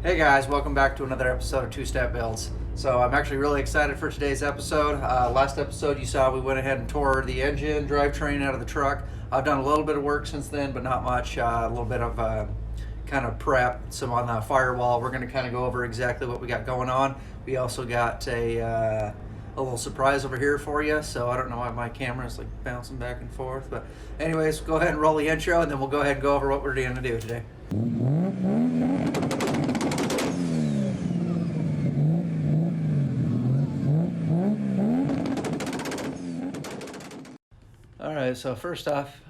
Hey guys, welcome back to another episode of Two Step Builds. So I'm actually really excited for today's episode. Last episode you saw we went ahead and tore the engine drivetrain out of the truck. I've done a little bit of work since then, but not much. A little bit of kind of prep, some on the firewall. We're going to kind of go over exactly what we got going on. We also got a little surprise over here for you. So I don't know why my camera is like bouncing back and forth. But anyways, go ahead and roll the intro and then we'll go ahead and go over what we're going to do today. Alright, so first off,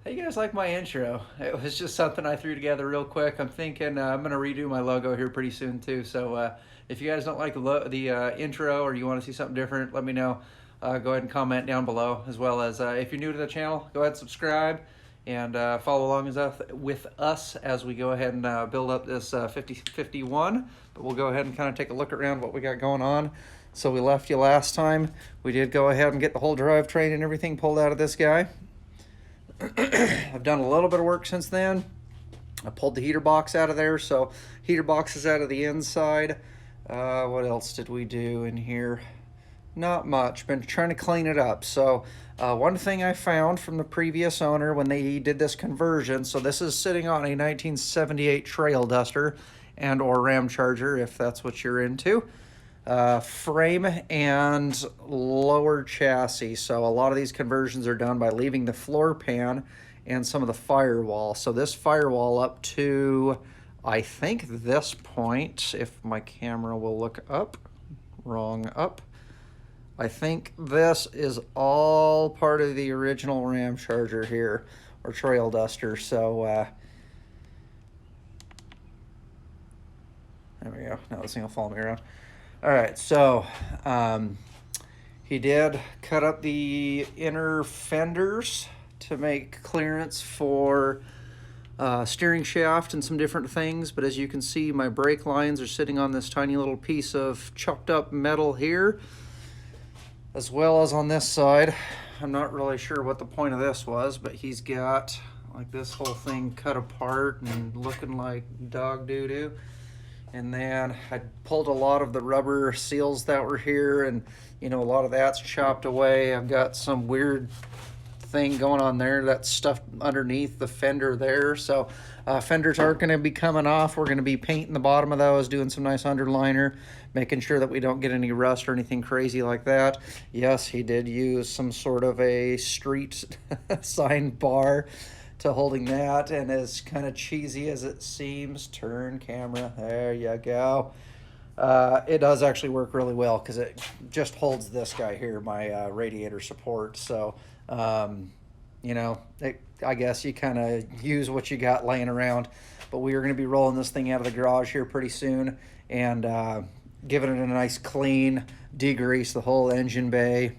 how you guys like my intro? It was just something I threw together real quick. I'm thinking I'm going to redo my logo here pretty soon too. So if you guys don't like the intro or you want to see something different, let me know. Go ahead and comment down below. As well as if you're new to the channel, go ahead and subscribe and follow along with us as we go ahead and build up this 5051. But we'll go ahead and kind of take a look around what we got going on. So we left you last time. We did go ahead and get the whole drivetrain and everything pulled out of this guy. I've done a little bit of work since then. I pulled the heater box out of there, so heater box is out of the inside. What else did we do in here? Not much. Been trying to clean it up. So one thing I found from the previous owner when they did this conversion, so this is sitting on a 1978 Trail Duster and or Ram Charger if that's what you're into. Frame and lower chassis. So a lot of these conversions are done by leaving the floor pan and some of the firewall. So this firewall up to, I think this point, if my camera will look up, wrong up. I think this is all part of the original Ram Charger here, or Trail Duster. So there we go. Now this thing will follow me around. All right, so he did cut up the inner fenders to make clearance for steering shaft and some different things. But as you can see, my brake lines are sitting on this tiny little piece of chopped up metal here, as well as on this side. I'm not really sure what the point of this was, but he's got like this whole thing cut apart and looking like dog doo-doo. And then I pulled a lot of the rubber seals that were here, and you know, a lot of that's chopped away. I've got some weird thing going on there that's stuffed underneath the fender there. So fenders aren't going to be coming off. We're going to be painting the bottom of those, doing some nice underliner, making sure that we don't get any rust or anything crazy like that. Yes, he did use some sort of a street sign bar to holding that, and as kind of cheesy as it seems, turn camera, there you go. It does actually work really well because it just holds this guy here, my radiator support. So you know, I guess you kind of use what you got laying around. But we are going to be rolling this thing out of the garage here pretty soon and giving it a nice clean, degrease the whole engine bay.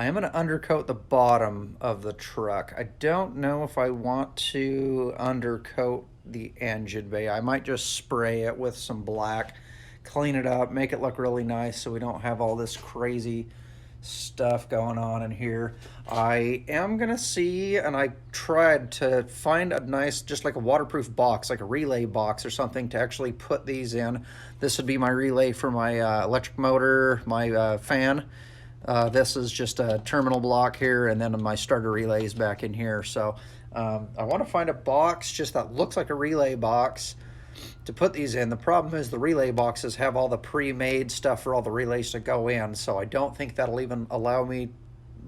I am going to undercoat the bottom of the truck. I don't know if I want to undercoat the engine bay. I might just spray it with some black, clean it up, make it look really nice so we don't have all this crazy stuff going on in here. I am going to see, and I tried to find a nice, just like a waterproof box, like a relay box or something to actually put these in. This would be my relay for my electric motor, my fan. This is just a terminal block here, and then my starter relay is back in here. So I want to find a box just that looks like a relay box to put these in. The problem is the relay boxes have all the pre-made stuff for all the relays to go in, so I don't think that'll even allow me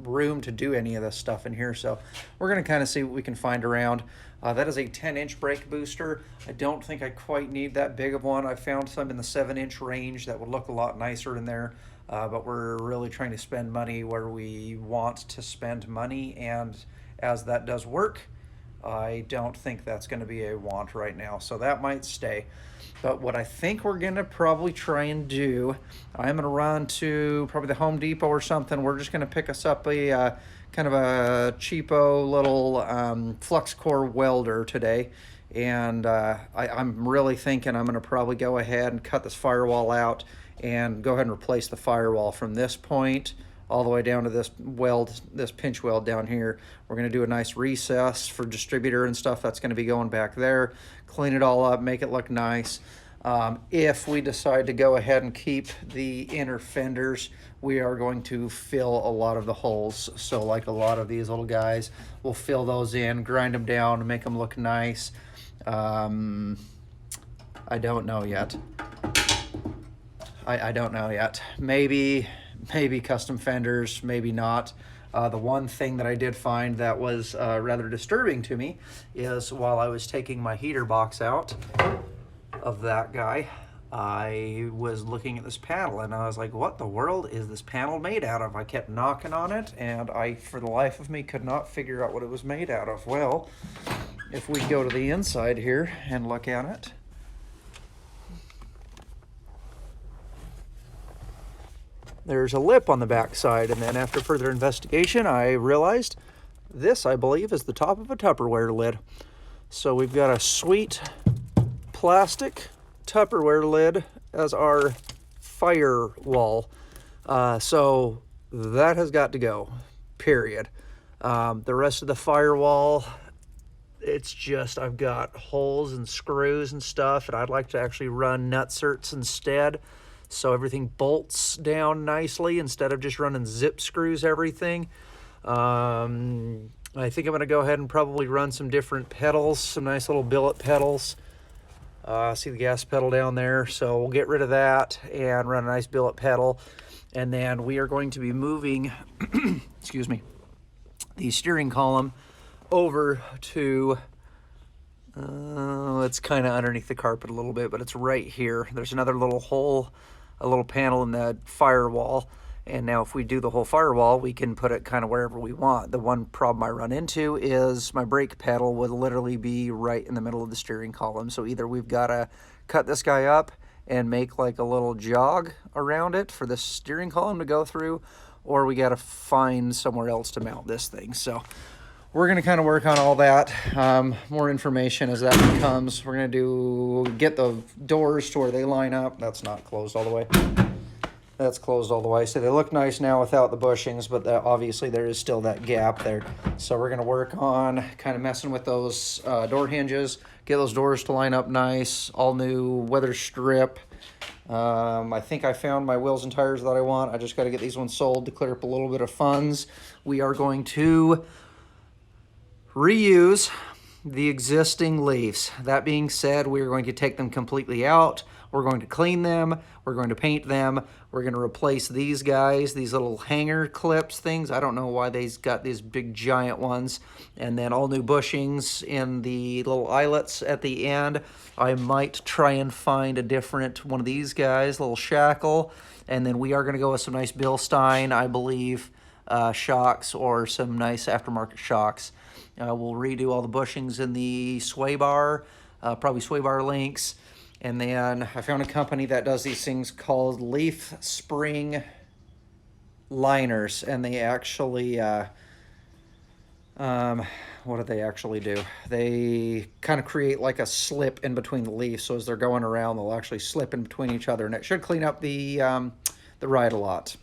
room to do any of this stuff in here. So we're going to kind of see what we can find around. That is a 10-inch brake booster. I don't think I quite need that big of one. I found some in the 7-inch range that would look a lot nicer in there. But we're really trying to spend money where we want to spend money, and as that does work, I don't think that's going to be a want right now, so that might stay. But what I think we're going to probably try and do, I'm going to run to probably the Home Depot or something. We're just going to pick us up a kind of a cheapo little flux core welder today. And I'm really thinking I'm going to probably go ahead and cut this firewall out and go ahead and replace the firewall from this point all the way down to this weld, this pinch weld down here. We're going to do a nice recess for distributor and stuff that's going to be going back there. Clean it all up, make it look nice. If we decide to go ahead and keep the inner fenders, we are going to fill a lot of the holes. So like a lot of these little guys, we'll fill those in, grind them down to make them look nice. I don't know yet. I don't know yet. Maybe custom fenders, maybe not. The one thing that I did find that was rather disturbing to me is while I was taking my heater box out of that guy, I was looking at this panel and I was like, what the world is this panel made out of? I kept knocking on it and I, for the life of me, could not figure out what it was made out of. Well, if we go to the inside here and look at it, there's a lip on the back side, and then after further investigation I realized this, I believe, is the top of a Tupperware lid. So we've got a sweet plastic Tupperware lid as our firewall. So that has got to go, period. The rest of the firewall, it's just, I've got holes and screws and stuff, and I'd like to actually run nutserts instead, so everything bolts down nicely instead of just running zip screws everything. I think I'm going to go ahead and probably run some different pedals, some nice little billet pedals. See the gas pedal down there, so we'll get rid of that and run a nice billet pedal. And then we are going to be moving excuse me, the steering column over to it's kind of underneath the carpet a little bit, but it's right here. There's another little hole, a little panel in the firewall. And now if we do the whole firewall, we can put it kind of wherever we want. The one problem I run into is my brake pedal would literally be right in the middle of the steering column. So either we've got to cut this guy up and make like a little jog around it for the steering column to go through, or we got to find somewhere else to mount this thing. So we're going to kind of work on all that. More information as that comes. We're going to get the doors to where they line up. That's not closed all the way. That's closed all the way. So they look nice now without the bushings, but obviously there is still that gap there. So we're going to work on kind of messing with those door hinges, get those doors to line up nice, all new weather strip. I think I found my wheels and tires that I want. I just got to get these ones sold to clear up a little bit of funds. We are going to reuse the existing leaves. That being said, we are going to take them completely out. We're going to clean them. We're going to paint them. We're going to replace these guys, these little hanger clips things. I don't know why they've got these big giant ones. And then all new bushings in the little eyelets at the end. I might try and find a different one of these guys, little shackle. And then we are going to go with some nice Bilstein, I believe, shocks, or some nice aftermarket shocks. We'll redo all the bushings in the sway bar, probably sway bar links. And then I found a company that does these things called leaf spring liners, and they actually, what do they actually do? They kind of create like a slip in between the leaves, so as they're going around, they'll actually slip in between each other, and it should clean up the ride a lot.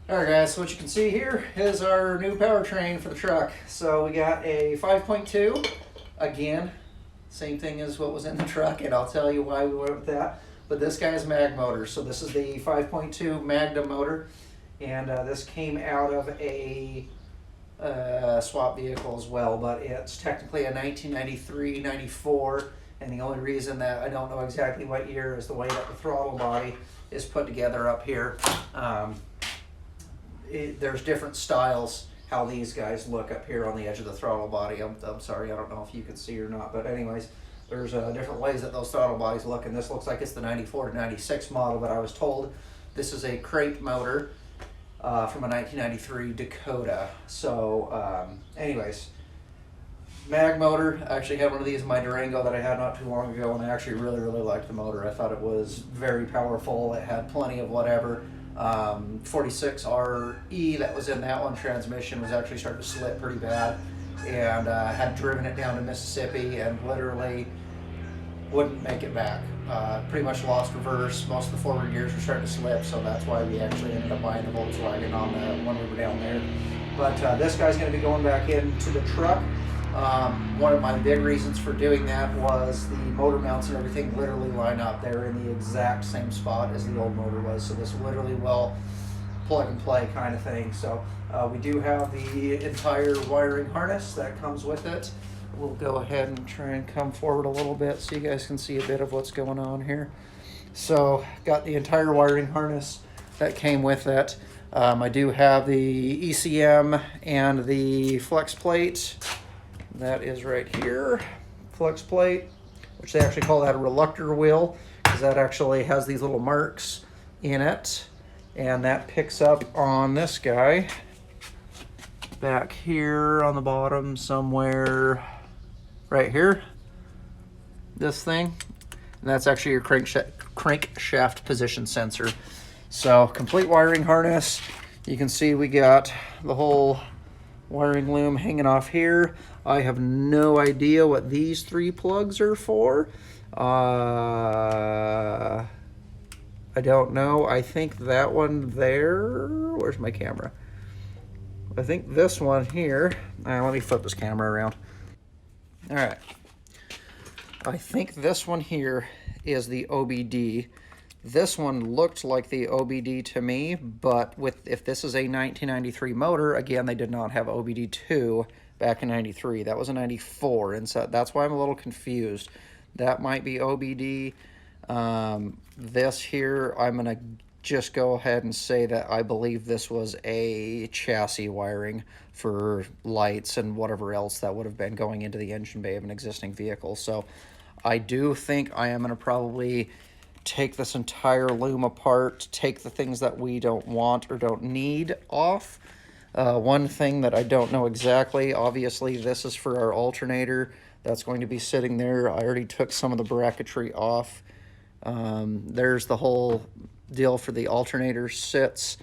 All right, guys, so what you can see here is our new powertrain for the truck. So we got a 5.2, again, same thing as what was in the truck, and I'll tell you why we went with that. But this guy's Mag Motor. So this is the 5.2 Magnum Motor, and this came out of a swap vehicle as well, but it's technically a 1993-94, and the only reason that I don't know exactly what year is the way that the throttle body is put together up here. There's different styles how these guys look up here on the edge of the throttle body. I'm sorry, I don't know if you can see or not, but anyways, there's different ways that those throttle bodies look, and this looks like it's the 94 to 96 model, but I was told this is a crate motor from a 1993 Dakota. So anyways, Mag Motor. I actually had one of these in my Durango that I had not too long ago, and I actually really liked the motor. I thought it was very powerful. It had plenty of whatever. 46RE that was in that one transmission was actually starting to slip pretty bad, and had driven it down to Mississippi, and literally wouldn't make it back. Pretty much lost reverse. Most of the forward gears were starting to slip, so that's why we actually ended up buying the Volkswagen on the when we were down there. But this guy's going to be going back into the truck. One of my big reasons for doing that was the motor mounts and everything literally line up. They're in the exact same spot as the old motor was, so this literally will plug and play kind of thing. So we do have the entire wiring harness that comes with it. We'll go ahead and try and come forward a little bit so you guys can see a bit of what's going on here. So got the entire wiring harness that came with it. I do have the ECM and the flex plate. That is right here, flex plate, which they actually call that a reluctor wheel, because that actually has these little marks in it. And that picks up on this guy back here on the bottom somewhere, right here, this thing. And that's actually your crankshaft position sensor. So complete wiring harness. You can see we got the whole wiring loom hanging off here. I have no idea what these 3 plugs are for. I don't know. I think that one there, where's my camera? I think this one here, let me flip this camera around. All right. I think this one here is the OBD. This one looked like the OBD to me, but if this is a 1993 motor, again, they did not have OBD2 back in 93. That was a 94, and so that's why I'm a little confused. That might be OBD. This here, I'm going to just go ahead and say that I believe this was a chassis wiring for lights and whatever else that would have been going into the engine bay of an existing vehicle. So I do think I am going to probably take this entire loom apart, take the things that we don't want or don't need off. One thing that I don't know exactly, obviously this is for our alternator. That's going to be sitting there. I already took some of the bracketry off. There's the whole deal for the alternator, sits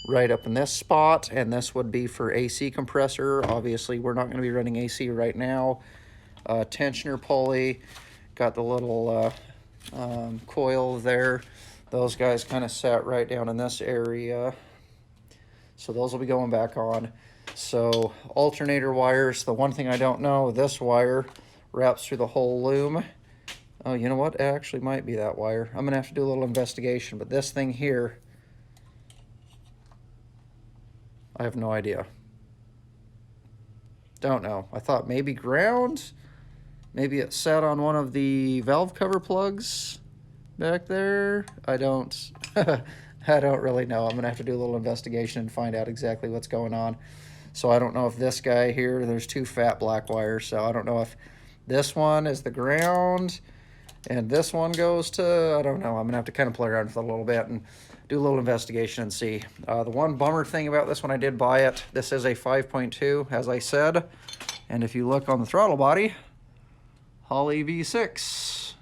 right up in this spot, and this would be for AC compressor. Obviously we're not going to be running AC right now. Tensioner pulley, got the little coil there. Those guys kind of sat right down in this area, so those will be going back on. So alternator wires, the one thing I don't know, this wire wraps through the whole loom. Oh, you know what? It actually might be that wire. I'm gonna have to do a little investigation, but this thing here, I have no idea. Don't know. I thought maybe ground. Maybe it sat on one of the valve cover plugs back there. I don't I don't really know. I'm gonna have to do a little investigation and find out exactly what's going on. So I don't know if this guy here, there's 2 fat black wires, so I don't know if this one is the ground and this one goes to, I don't know. I'm gonna have to kind of play around with it a little bit and do a little investigation and see. The one bummer thing about this when I did buy it, this is a 5.2, as I said, and if you look on the throttle body, Holley V6.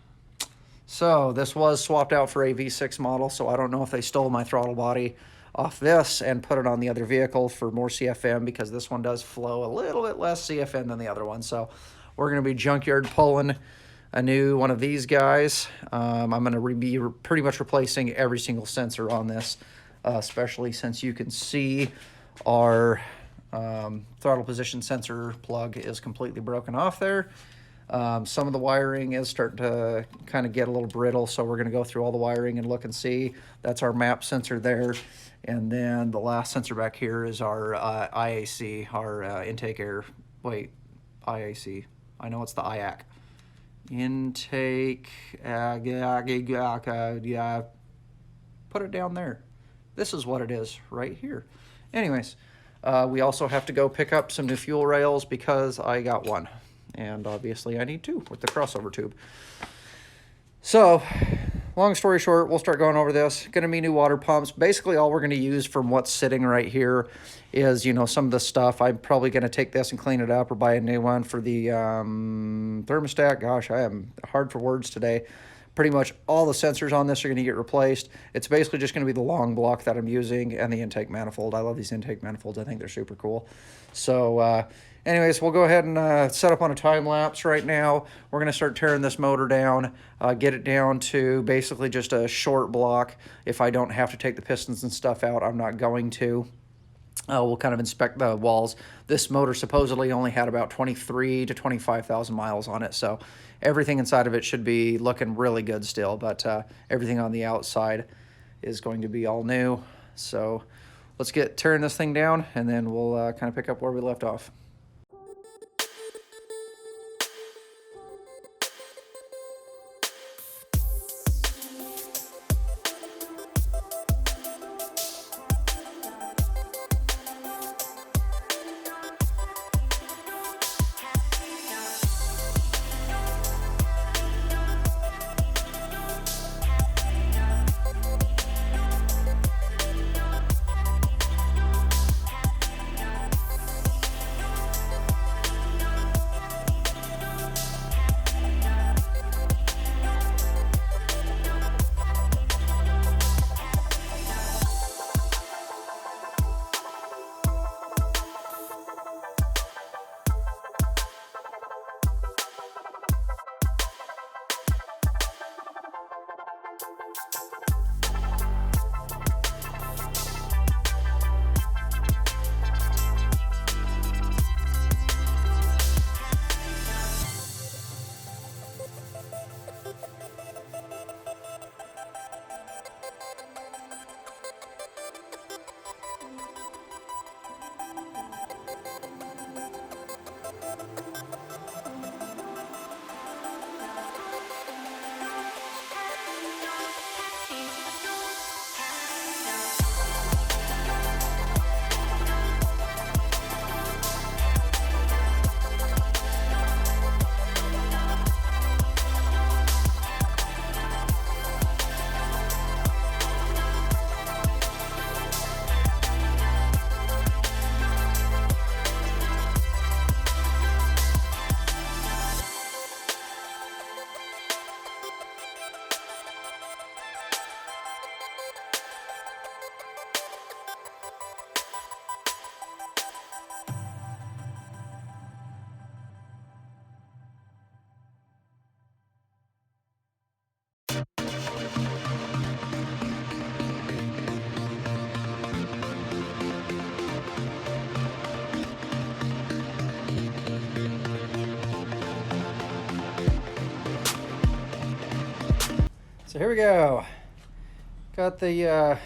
So this was swapped out for a V6 model, so I don't know if they stole my throttle body off this and put it on the other vehicle for more CFM, because this one does flow a little bit less CFM than the other one. So we're going to be junkyard pulling a new one of these guys. I'm going to be pretty much replacing every single sensor on this, especially since you can see our throttle position sensor plug is completely broken off there. Some of the wiring is starting to kind of get a little brittle, so we're going to go through all the wiring and look and see. That's our map sensor there. And then the last sensor back here is our IAC, our intake air. Wait, IAC. I know it's the IAC. Intake. Yeah. Put it down there. This is what it is right here. Anyways, we also have to go pick up some new fuel rails because I got one. And obviously I need 2 with the crossover tube. So, long story short, we'll start going over this. Going to be new water pumps. Basically all we're going to use from what's sitting right here is, you know, some of the stuff. I'm probably going to take this and clean it up or buy a new one for the thermostat. Gosh, I am hard for words today. Pretty much all the sensors on this are going to get replaced. It's basically just going to be the long block that I'm using and the intake manifold. I love these intake manifolds. I think they're super cool. So Anyways, we'll go ahead and set up on a time lapse right now. We're going to start tearing this motor down, get it down to basically just a short block. If I don't have to take the pistons and stuff out, I'm not going to. We'll kind of inspect the walls. This motor supposedly only had about 23 to 25,000 miles on it, so everything inside of it should be looking really good still, but everything on the outside is going to be all new. So let's get tearing this thing down, and then we'll kind of pick up where we left off. So here we go. Got the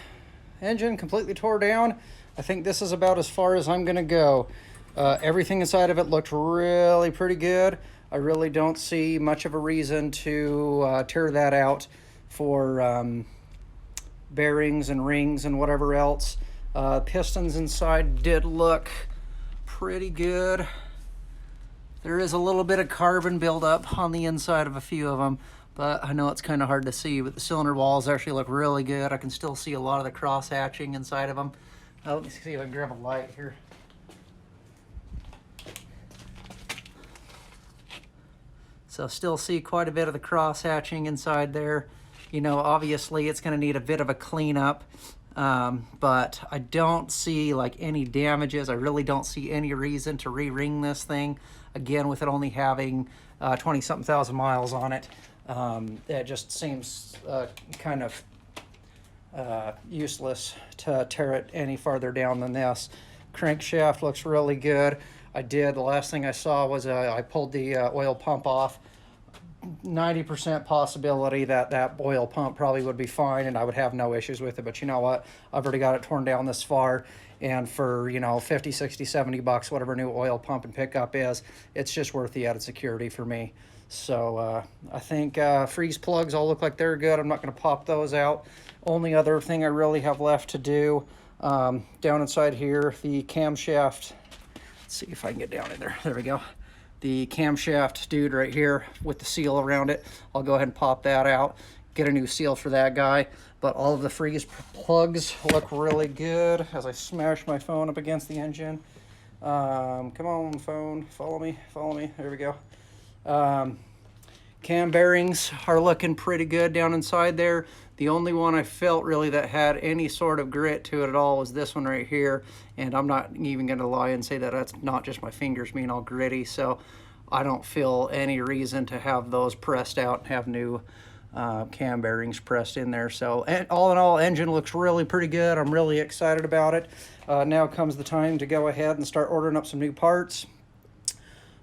engine completely tore down. I think this is about as far as I'm gonna go. Everything inside of it looked really pretty good. I really don't see much of a reason to tear that out for bearings and rings and whatever else. Pistons inside did look pretty good. There is a little bit of carbon buildup on the inside of a few of them, but I know it's kind of hard to see, but the cylinder walls actually look really good. I can still see a lot of the cross hatching inside of them. Let me see if I can grab a light here. So still see quite a bit of the cross hatching inside there. You know, obviously it's going to need a bit of a cleanup, but I don't see like any damages. I really don't see any reason to re-ring this thing. Again, with it only having 20-something thousand miles on it. It just seems kind of useless to tear it any farther down than this. Crankshaft looks really good. The last thing I saw was I pulled the oil pump off. 90% possibility that that oil pump probably would be fine and I would have no issues with it, but you know what, I've already got it torn down this far, and for, you know, 50, 60, 70 bucks, whatever new oil pump and pickup is, it's just worth the added security for me. So I think freeze plugs all look like they're good. I'm not going to pop those out. Only other thing I really have left to do down inside here, the camshaft. Let's see if I can get down in there. There we go. The camshaft dude right here with the seal around it. I'll go ahead and pop that out, get a new seal for that guy. But all of the freeze plugs look really good as I smash my phone up against the engine. Come on, phone, follow me, there we go. Cam bearings are looking pretty good down inside there. The only one I felt really that had any sort of grit to it at all was this one right here. And I'm not even going to lie and say that that's not just my fingers being all gritty. So I don't feel any reason to have those pressed out and have new cam bearings pressed in there. So all in all, engine looks really pretty good. I'm really excited about it. Now comes the time to go ahead and start ordering up some new parts.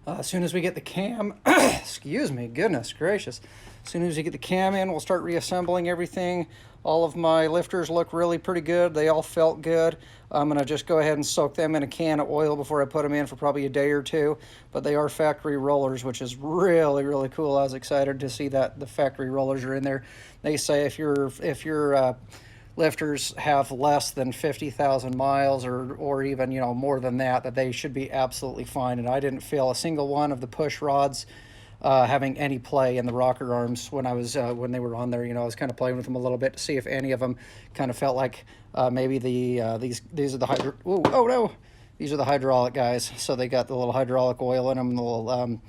As soon as we get the cam, excuse me, goodness gracious. As soon as we get the cam in, we'll start reassembling everything. All of my lifters look really pretty good. They all felt good. I'm gonna just go ahead and soak them in a can of oil before I put them in for probably a day or two. But they are factory rollers, which is really, really cool. I was excited to see that the factory rollers are in there. They say if your lifters have less than 50,000 miles or even, you know, more than that, that they should be absolutely fine. And I didn't feel a single one of the push rods having any play in the rocker arms when I was when they were on there. You know, I was kind of playing with them a little bit to see if any of them kind of felt like maybe these are the these are the hydraulic guys. So they got the little hydraulic oil in them, the little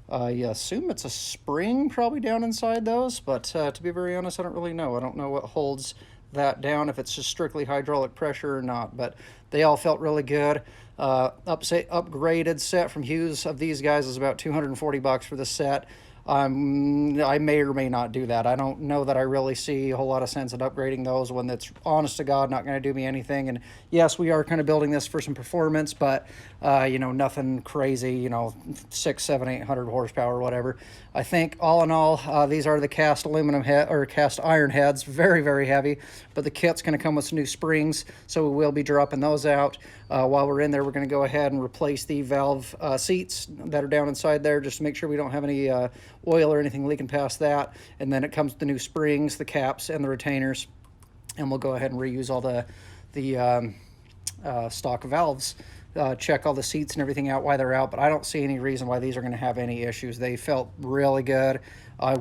I assume it's a spring probably down inside those, but to be very honest, I don't really know. I don't know what holds that down, if it's just strictly hydraulic pressure or not, but they all felt really good. Upgraded set from Hughes of these guys is about $240 for the set. I may or may not do that. I don't know that I really see a whole lot of sense in upgrading those when that's honest to God not going to do me anything. And yes, we are kind of building this for some performance, but you know, nothing crazy, you know, 600, 700, 800 horsepower or whatever. I think all in all, these are the cast aluminum head or cast iron heads, very, very heavy, but the kit's going to come with some new springs, so we will be dropping those out. While we're in there, we're going to go ahead and replace the valve seats that are down inside there, just to make sure we don't have any oil or anything leaking past that. And then it comes with the new springs, the caps, and the retainers, and we'll go ahead and reuse all the stock valves. Check all the seats and everything out while they're out, but I don't see any reason why these are going to have any issues. They felt really good. I'll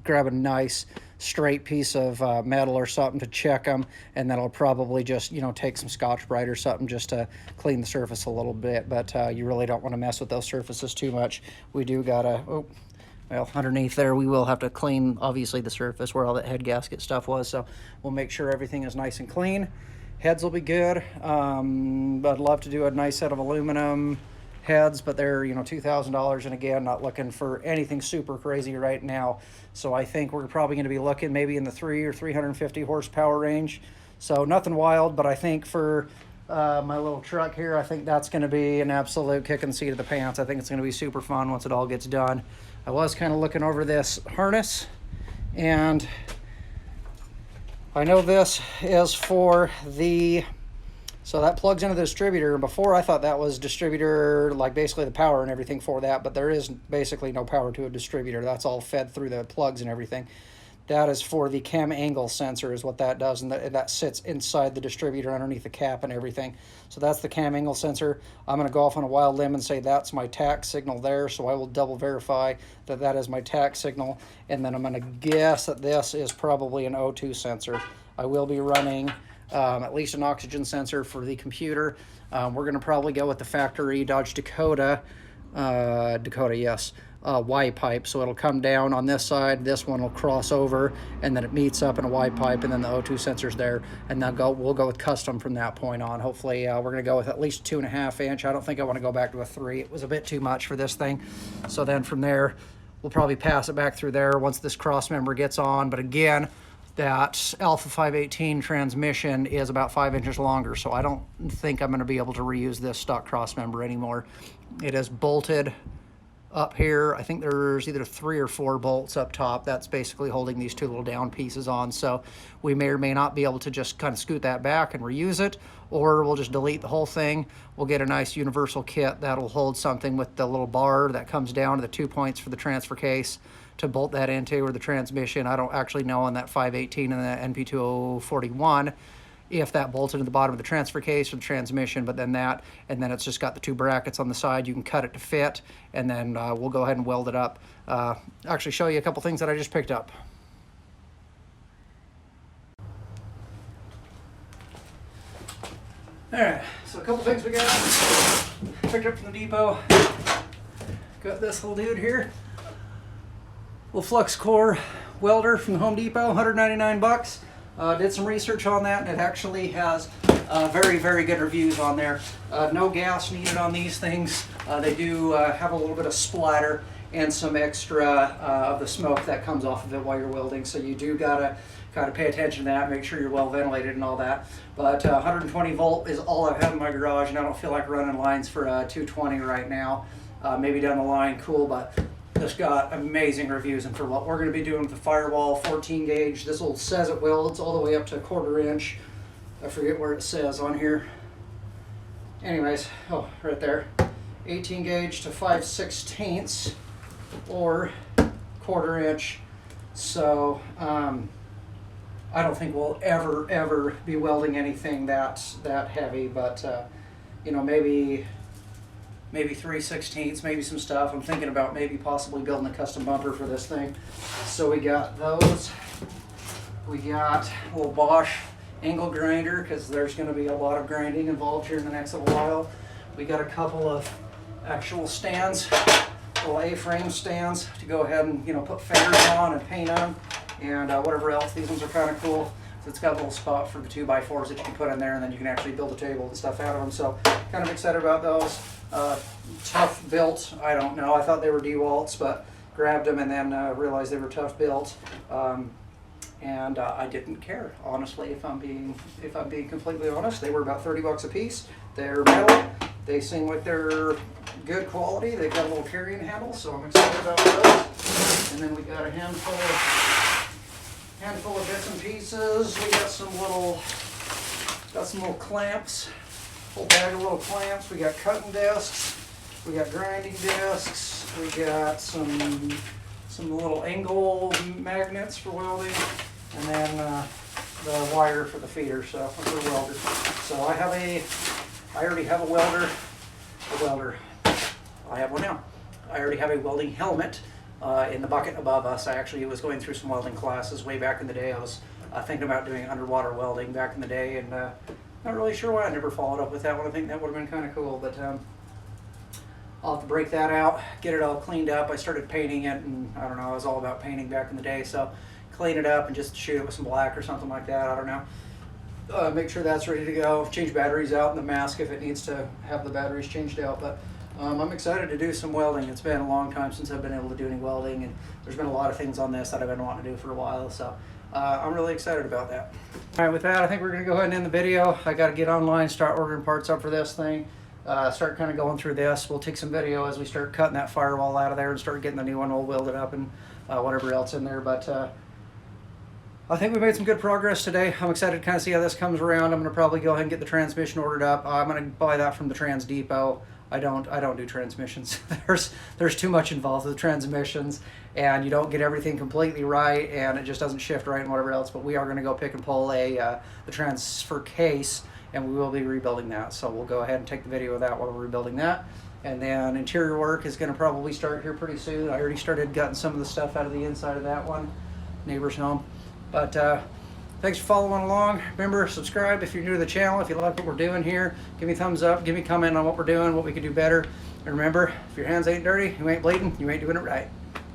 grab a nice straight piece of metal or something to check them, and then I'll probably just, you know, take some Scotch-Brite or something just to clean the surface a little bit, but you really don't want to mess with those surfaces too much. We do gotta, well, underneath there we will have to clean, obviously, the surface where all that head gasket stuff was, so we'll make sure everything is nice and clean. Heads will be good. I'd love to do a nice set of aluminum heads, but they're, you know, $2,000, and again, not looking for anything super crazy right now. So I think we're probably going to be looking maybe in the 300 or 350 horsepower range. So nothing wild, but I think for my little truck here, I think that's going to be an absolute kick in the seat of the pants. I think it's going to be super fun once it all gets done. I was kind of looking over this harness, and I know this is for the, so that plugs into the distributor. Before I thought that was distributor, like basically the power and everything for that, but there is basically no power to a distributor. That's all fed through the plugs and everything. That is for the cam angle sensor is what that does, and that sits inside the distributor underneath the cap and everything. So that's the cam angle sensor. I'm going to go off on a wild limb and say that's my tack signal there, so I will double verify that that is my tack signal, and then I'm going to guess that this is probably an O2 sensor. I will be running at least an oxygen sensor for the computer. We're going to probably go with the factory Dodge Dakota, yes, Y pipe, so it'll come down on this side, this one will cross over, and then it meets up in a Y pipe, and then the O2 sensor's there, and then we'll go with custom from that point on. Hopefully we're going to go with at least 2.5 inch. I don't think I want to go back to a 3. It was a bit too much for this thing. So then from there we'll probably pass it back through there once this cross member gets on. But again, that Alpha 518 transmission is about 5 inches longer, so I don't think I'm going to be able to reuse this stock cross member anymore. It is bolted up here. I think there's either 3 or 4 bolts up top. That's basically holding these 2 little down pieces on, so we may or may not be able to just kind of scoot that back and reuse it, or we'll just delete the whole thing. We'll get a nice universal kit that'll hold something with the little bar that comes down to the 2 points for the transfer case to bolt that into, or the transmission. I don't actually know on that 518 and the NP2041 if that bolts into the bottom of the transfer case or the transmission, but then that, and then it's just got the 2 brackets on the side. You can cut it to fit, and then we'll go ahead and weld it up. Actually show you a couple things that I just picked up. All right, so a couple things we got. 'Picked up from the depot. Got this little dude here. little flux core welder from the Home Depot, 199 bucks. Did some research on that, and it actually has very, very good reviews on there. No gas needed on these things. They do have a little bit of splatter and some extra of the smoke that comes off of it while you're welding, so you do gotta kind of pay attention to that, make sure you're well ventilated and all that. But 120 volt is all I've had in my garage, and I don't feel like running lines for 220 right now. Maybe down the line, cool, but this got amazing reviews. And for what we're going to be doing with the Firewall 14 gauge, this will says it welds all the way up to 1/4 inch. I forget where it says on here. Anyways, oh, right there. 18 gauge to 5/16 or 1/4 inch. So I don't think we'll ever be welding anything that heavy, but you know, maybe 3/16, maybe some stuff. I'm thinking about maybe possibly building a custom bumper for this thing. So we got those. We got a little Bosch angle grinder, because there's going to be a lot of grinding involved here in the next little while. We got a couple of actual stands, little A-frame stands to go ahead and, you know, put fenders on and paint on, and whatever else. These ones are kind of cool. So it's got a little spot for the 2x4s that you can put in there, and then you can actually build a table and stuff out of them. So kind of excited about those. Tough built, I don't know. I thought they were DeWalt's, but grabbed them and then realized they were tough built. And I didn't care, honestly, if I'm being completely honest. They were about 30 bucks a piece. They're metal. They seem like they're good quality. They've got a little carrying handle, so I'm excited about those. And then we got a handful of bits and pieces. We got some little clamps. Whole bag of little clamps. We got cutting discs. We got grinding discs. We got some little angle magnets for welding, and then the wire for the feeder, so for the welder. So I already have a welder. I have one now. I already have a welding helmet in the bucket above us. I actually was going through some welding classes way back in the day. I was thinking about doing underwater welding back in the day, and not really sure why I never followed up with that one. I think that would have been kind of cool, but I'll have to break that out, get it all cleaned up. I started painting it, and I don't know, I was all about painting back in the day, so clean it up and just shoot it with some black or something like that. I don't know. Make sure that's ready to go. Change batteries out in the mask if it needs to have the batteries changed out. But I'm excited to do some welding. It's been a long time since I've been able to do any welding, and there's been a lot of things on this that I've been wanting to do for a while, so I'm really excited about that. All right, with that, I think we're going to go ahead and end the video. I got to get online, start ordering parts up for this thing. Start kind of going through this. We'll take some video as we start cutting that Firewall out of there and start getting the new one all welded up and whatever else in there. But I think we made some good progress today. I'm excited to kind of see how this comes around. I'm going to probably go ahead and get the transmission ordered up. I'm going to buy that from the Trans Depot. I don't do transmissions. There's too much involved with the transmissions, and you don't get everything completely right, and it just doesn't shift right and whatever else. But we are going to go pick and pull the transfer case, and we will be rebuilding that. So we'll go ahead and take the video of that while we're rebuilding that. And then interior work is going to probably start here pretty soon. I already started gutting some of the stuff out of the inside of that one, neighbor's home. But thanks for following along. Remember, subscribe if you're new to the channel. If you like what we're doing here, give me a thumbs up. Give me a comment on what we're doing, what we could do better. And remember, if your hands ain't dirty, you ain't bleeding, you ain't doing it right.